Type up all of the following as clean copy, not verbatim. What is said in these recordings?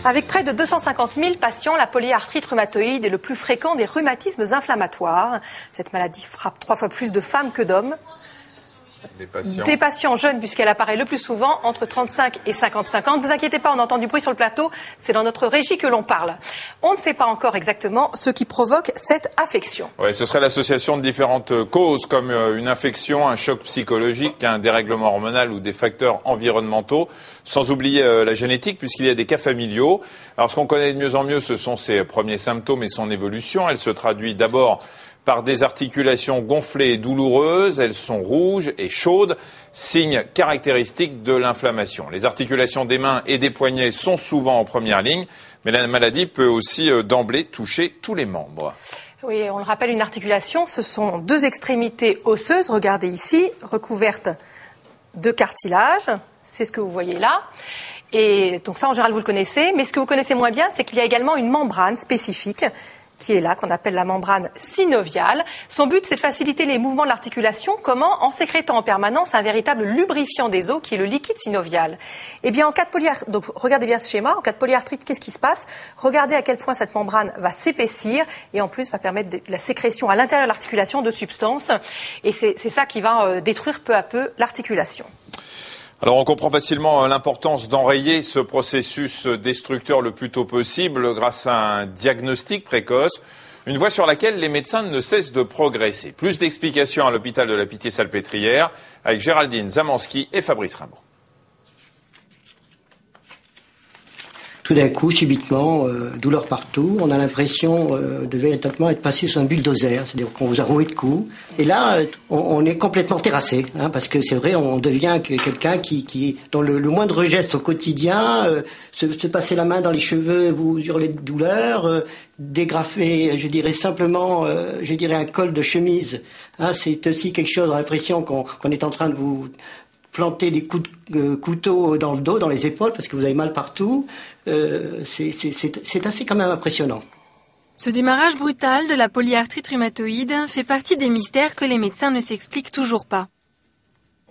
Avec près de 250 000 patients, la polyarthrite rhumatoïde est le plus fréquent des rhumatismes inflammatoires. Cette maladie frappe 3 fois plus de femmes que d'hommes. Des patients jeunes, puisqu'elle apparaît le plus souvent entre 35 et 55 ans. Ne vous inquiétez pas, on entend du bruit sur le plateau, c'est dans notre régie que l'on parle. On ne sait pas encore exactement ce qui provoque cette affection. Oui, ce serait l'association de différentes causes, comme une infection, un choc psychologique, un dérèglement hormonal ou des facteurs environnementaux, sans oublier la génétique, puisqu'il y a des cas familiaux. Alors ce qu'on connaît de mieux en mieux, ce sont ses premiers symptômes et son évolution. Elle se traduit d'abord par des articulations gonflées et douloureuses, elles sont rouges et chaudes, signe caractéristique de l'inflammation. Les articulations des mains et des poignets sont souvent en première ligne, mais la maladie peut aussi d'emblée toucher tous les membres. Oui, on le rappelle, une articulation, ce sont 2 extrémités osseuses, regardez ici, recouvertes de cartilage, c'est ce que vous voyez là. Et donc ça, en général, vous le connaissez, mais ce que vous connaissez moins bien, c'est qu'il y a également une membrane spécifique qui est là, qu'on appelle la membrane synoviale. Son but, c'est de faciliter les mouvements de l'articulation. Comment? En sécrétant en permanence un véritable lubrifiant des os, qui est le liquide synovial. Eh bien, en cas de polyarthrite, donc regardez bien ce schéma, en cas de polyarthrite, qu'est-ce qui se passe? Regardez à quel point cette membrane va s'épaissir et en plus va permettre la sécrétion à l'intérieur de l'articulation de substances. Et c'est ça qui va détruire peu à peu l'articulation. Alors on comprend facilement l'importance d'enrayer ce processus destructeur le plus tôt possible grâce à un diagnostic précoce, une voie sur laquelle les médecins ne cessent de progresser. Plus d'explications à l'hôpital de la Pitié-Salpêtrière avec Géraldine Zamanski et Fabrice Rimbaud. Tout d'un coup, subitement, douleur partout. On a l'impression de véritablement être passé sur un bulldozer, c'est-à-dire qu'on vous a roué de coups. Et là, on est complètement terrassé, hein, parce que c'est vrai, on devient quelqu'un dont le moindre geste au quotidien, se passer la main dans les cheveux, vous hurler de douleur, dégrafer, je dirais simplement, un col de chemise. Hein, c'est aussi quelque chose, on a l'impression qu'on est en train de vous planter des coups de couteau dans le dos, dans les épaules, parce que vous avez mal partout. C'est assez quand même impressionnant. Ce démarrage brutal de la polyarthrite rhumatoïde fait partie des mystères que les médecins ne s'expliquent toujours pas.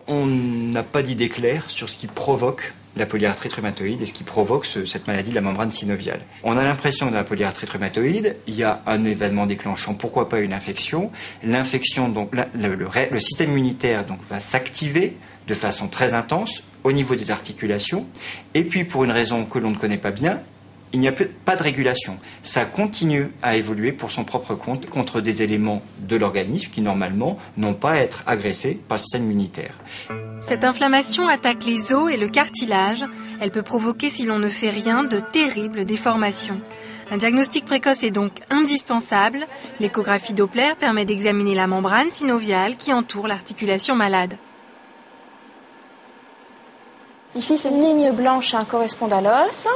On n'a pas d'idée claire sur ce qui provoque la polyarthrite rhumatoïde et ce qui provoque cette maladie de la membrane synoviale. On a l'impression que dans la polyarthrite rhumatoïde, il y a un événement déclenchant, pourquoi pas une infection. L'infection, donc le système immunitaire donc, va s'activer de façon très intense au niveau des articulations. Et puis, pour une raison que l'on ne connaît pas bien, il n'y a pas de régulation. Ça continue à évoluer pour son propre compte contre des éléments de l'organisme qui, normalement, n'ont pas à être agressés par le système immunitaire. Cette inflammation attaque les os et le cartilage. Elle peut provoquer, si l'on ne fait rien, de terribles déformations. Un diagnostic précoce est donc indispensable. L'échographie Doppler permet d'examiner la membrane synoviale qui entoure l'articulation malade. Ici, ces lignes blanches correspondent à l'os.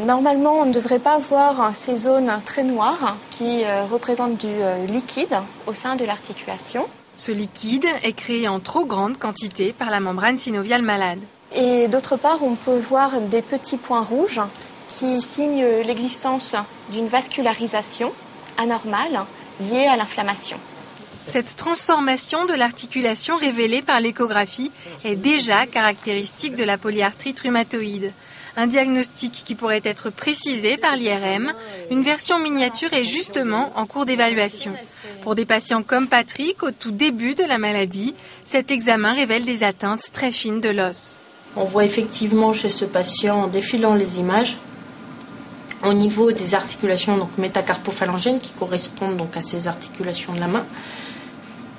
Normalement, on ne devrait pas voir ces zones très noires qui représentent du liquide au sein de l'articulation. Ce liquide est créé en trop grande quantité par la membrane synoviale malade. Et d'autre part, on peut voir des petits points rouges qui signent l'existence d'une vascularisation anormale liée à l'inflammation. Cette transformation de l'articulation révélée par l'échographie est déjà caractéristique de la polyarthrite rhumatoïde. Un diagnostic qui pourrait être précisé par l'IRM. Une version miniature est justement en cours d'évaluation. Pour des patients comme Patrick, au tout début de la maladie, cet examen révèle des atteintes très fines de l'os. On voit effectivement chez ce patient, en défilant les images, au niveau des articulations donc métacarpophalangènes qui correspondent donc à ces articulations de la main,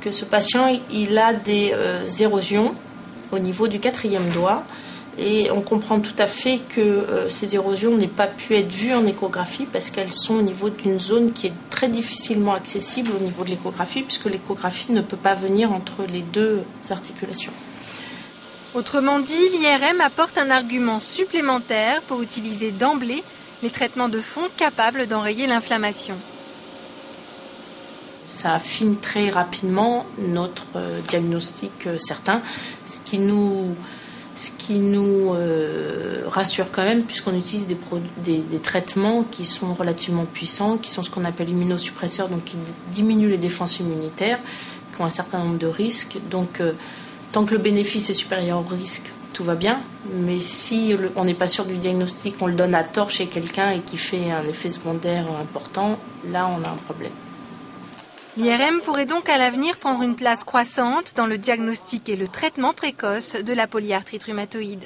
que ce patient il a des érosions au niveau du 4e doigt et on comprend tout à fait que ces érosions n'aient pas pu être vues en échographie parce qu'elles sont au niveau d'une zone qui est très difficilement accessible au niveau de l'échographie puisque l'échographie ne peut pas venir entre les 2 articulations. Autrement dit, l'IRM apporte un argument supplémentaire pour utiliser d'emblée les traitements de fond capables d'enrayer l'inflammation. Ça affine très rapidement notre diagnostic certain, ce qui nous rassure quand même puisqu'on utilise des traitements qui sont relativement puissants, qui sont ce qu'on appelle immunosuppresseurs, donc qui diminuent les défenses immunitaires, qui ont un certain nombre de risques. Donc tant que le bénéfice est supérieur au risque, tout va bien. Mais si on n'est pas sûr du diagnostic, on le donne à tort chez quelqu'un et qui fait un effet secondaire important, là on a un problème. L'IRM pourrait donc à l'avenir prendre une place croissante dans le diagnostic et le traitement précoce de la polyarthrite rhumatoïde.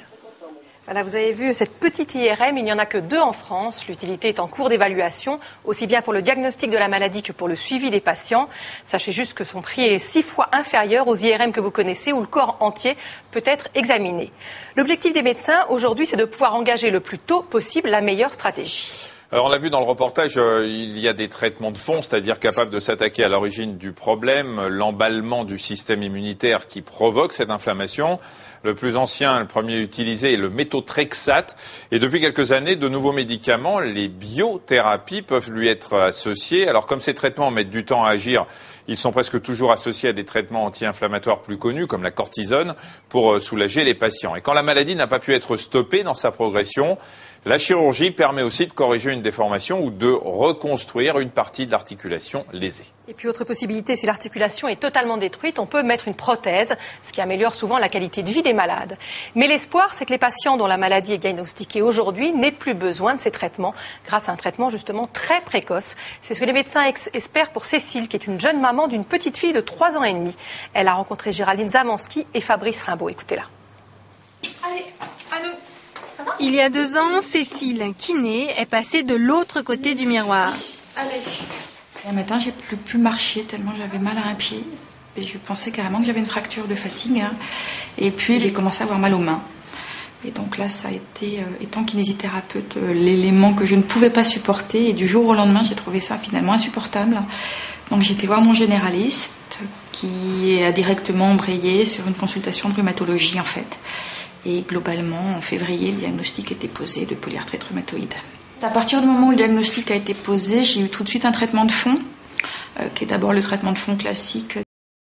Voilà, vous avez vu cette petite IRM, il n'y en a que 2 en France. L'utilité est en cours d'évaluation, aussi bien pour le diagnostic de la maladie que pour le suivi des patients. Sachez juste que son prix est 6 fois inférieur aux IRM que vous connaissez, où le corps entier peut être examiné. L'objectif des médecins aujourd'hui, c'est de pouvoir engager le plus tôt possible la meilleure stratégie. Alors on l'a vu dans le reportage, il y a des traitements de fond, c'est-à-dire capables de s'attaquer à l'origine du problème, l'emballement du système immunitaire qui provoque cette inflammation. Le plus ancien, le premier utilisé, est le méthotrexate. Et depuis quelques années, de nouveaux médicaments, les biothérapies, peuvent lui être associés. Alors comme ces traitements mettent du temps à agir, ils sont presque toujours associés à des traitements anti-inflammatoires plus connus, comme la cortisone, pour soulager les patients. Et quand la maladie n'a pas pu être stoppée dans sa progression, la chirurgie permet aussi de corriger une déformation ou de reconstruire une partie de l'articulation lésée. Et puis autre possibilité, si l'articulation est totalement détruite, on peut mettre une prothèse, ce qui améliore souvent la qualité de vie des malades. Mais l'espoir, c'est que les patients dont la maladie est diagnostiquée aujourd'hui n'aient plus besoin de ces traitements, grâce à un traitement justement très précoce. C'est ce que les médecins espèrent pour Cécile, qui est une jeune maman d'une petite fille de 3 ans et demi. Elle a rencontré Géraldine Zamanski et Fabrice Rimbaud. Écoutez-la. Allez, à nous. Il y a 2 ans, Cécile, kiné, est passée de l'autre côté du miroir. Allez. Un matin, j'ai plus pu marcher tellement j'avais mal à un pied. Et je pensais carrément que j'avais une fracture de fatigue. Et puis, j'ai commencé à avoir mal aux mains. Et donc là, ça a été, étant kinésithérapeute, l'élément que je ne pouvais pas supporter. Et du jour au lendemain, j'ai trouvé ça finalement insupportable. Donc j'ai été voir mon généraliste, qui a directement embrayé sur une consultation de rhumatologie, en fait. Et globalement, en février, le diagnostic était posé de polyarthrite rhumatoïde. À partir du moment où le diagnostic a été posé, j'ai eu tout de suite un traitement de fond, qui est d'abord le traitement de fond classique